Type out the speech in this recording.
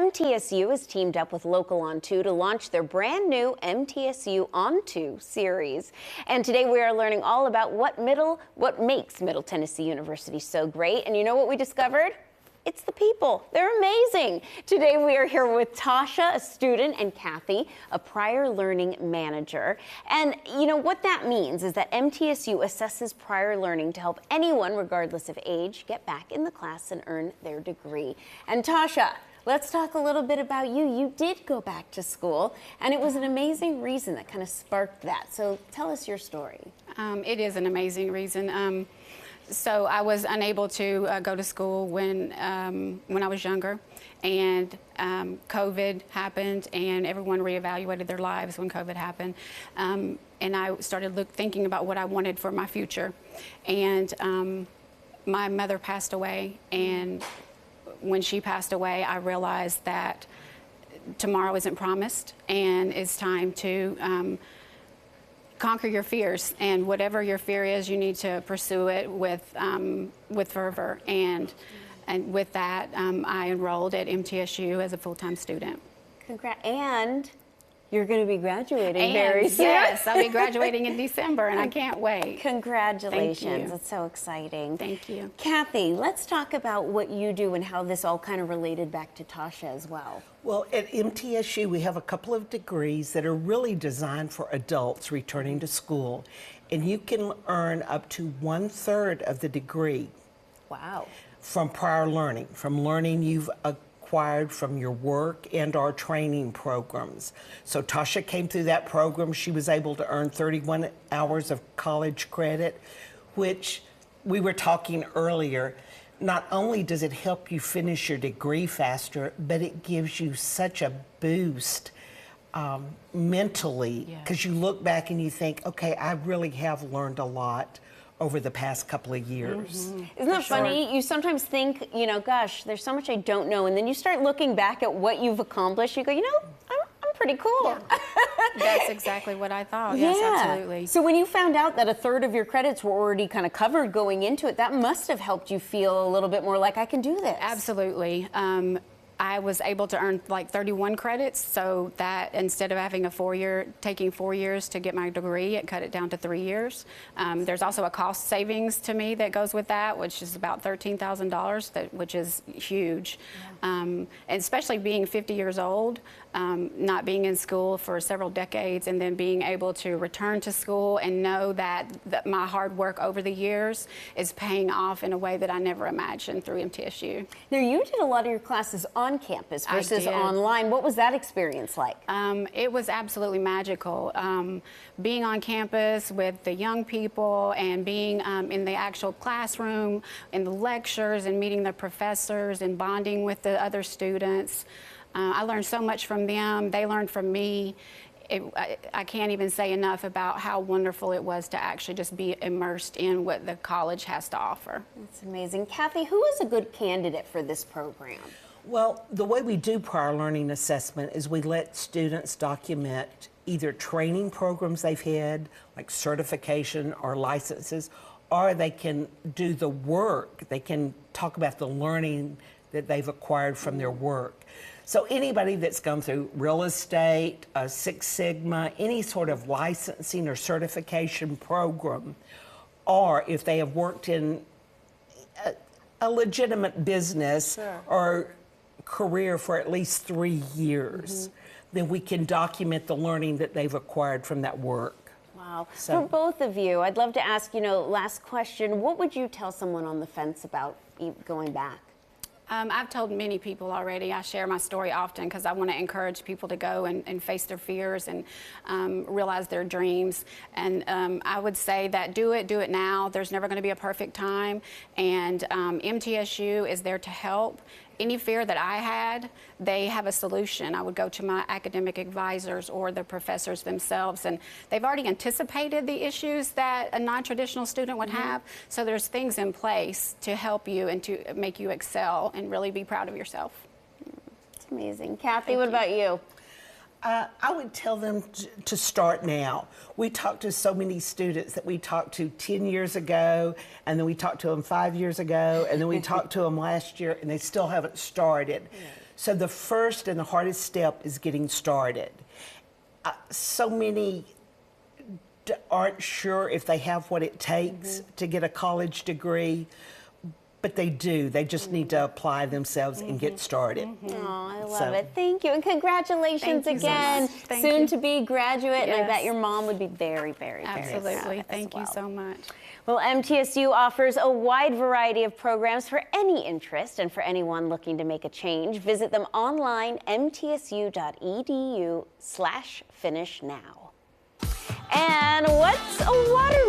MTSU has teamed up with Local On 2 to launch their brand new MTSU On 2 series. And today we are learning all about what makes Middle Tennessee University so great. And you know what we discovered? It's the people. They're amazing. Today we are here with Tasha, a student, and Kathy, a prior learning manager. And you know what that means is that MTSU assesses prior learning to help anyone, regardless of age, get back in the class and earn their degree. And Tasha, let's talk a little bit about you. You did go back to school, and it was an amazing reason that kind of sparked that. So tell us your story. It is an amazing reason. So I was unable to go to school when I was younger, and COVID happened, and everyone reevaluated their lives when COVID happened. And I started thinking about what I wanted for my future. And my mother passed away, and when she passed away, I realized that tomorrow isn't promised, and it's time to conquer your fears, and whatever your fear is, you need to pursue it with fervor. And with that, I enrolled at MTSU as a full-time student. Congrats. And you're going to be graduating very soon. Yes, I'll be graduating in December, and I can't wait. Congratulations. Thank you. It's so exciting. Thank you. Kathy, let's talk about what you do and how this all kind of related back to Tasha as well. Well, at MTSU, we have a couple of degrees that are really designed for adults returning to school, and you can earn up to 1/3 of the degree. Wow. From prior learning, from learning you've acquired from your work and our training programs. So Tasha came through that program. She was able to earn 31 hours of college credit, which we were talking earlier. Not only does it help you finish your degree faster, but it gives you such a boost mentally, because you look back and you think, okay, I really have learned a lot over the past couple of years. Mm-hmm. Isn't that funny? You sometimes think, you know, gosh, there's so much I don't know, and then you start looking back at what you've accomplished, you go, you know, I'm pretty cool. Yeah. That's exactly what I thought. Yes, absolutely. So when you found out that 1/3 of your credits were already kind of covered going into it, that must have helped you feel a little bit more like I can do this. Absolutely. I was able to earn like 31 credits, so that instead of having taking 4 years to get my degree, it cut it down to 3 years. There's also a cost savings to me that goes with that, which is about $13,000, which is huge. Yeah. And especially being 50 years old, not being in school for several decades, and then being able to return to school and know that my hard work over the years is paying off in a way that I never imagined through MTSU. Now, you did a lot of your classes on campus versus online. What was that experience like? It was absolutely magical. Being on campus with the young people and being in the actual classroom, in the lectures, and meeting the professors and bonding with the other students. I learned so much from them. They learned from me. I can't even say enough about how wonderful it was to actually just be immersed in what the college has to offer. That's amazing. Kathy, who is a good candidate for this program? Well, the way we do prior learning assessment is we let students document either training programs they've had, like certification or licenses, or they can do the work. They can talk about the learning that they've acquired from their work. So anybody that's gone through real estate, Six Sigma, any sort of licensing or certification program, or if they have worked in a legitimate business or career for at least 3 years, then we can document the learning that they've acquired from that work. Wow. So, for both of you, I'd love to ask, last question, what would you tell someone on the fence about going back? I've told many people already. I share my story often because I want to encourage people to go and face their fears and realize their dreams. And I would say that do it now. There's never going to be a perfect time. And MTSU is there to help. Any fear that I had, they have a solution. I would go to my academic advisors or the professors themselves, and they've already anticipated the issues that a non-traditional student would have. So there's things in place to help you and to make you excel and really be proud of yourself. It's amazing. Kathy, what about you? I would tell them to start now. We talk to so many students that we talked to 10 years ago, and then we talked to them 5 years ago, and then we talked to them last year, and they still haven't started. So the first and the hardest step is getting started. So many aren't sure if they have what it takes to get a college degree, but they do. They just need to apply themselves and get started. Oh, I love it. Thank you. And congratulations Thank you so again. much. Thank Soon you. to be graduate. And I Yes. bet your mom would be very, very, very Absolutely. proud Thank as you well. so much. Well, MTSU offers a wide variety of programs for any interest, and for anyone looking to make a change, visit them online, mtsu.edu/finishnow. And what's a water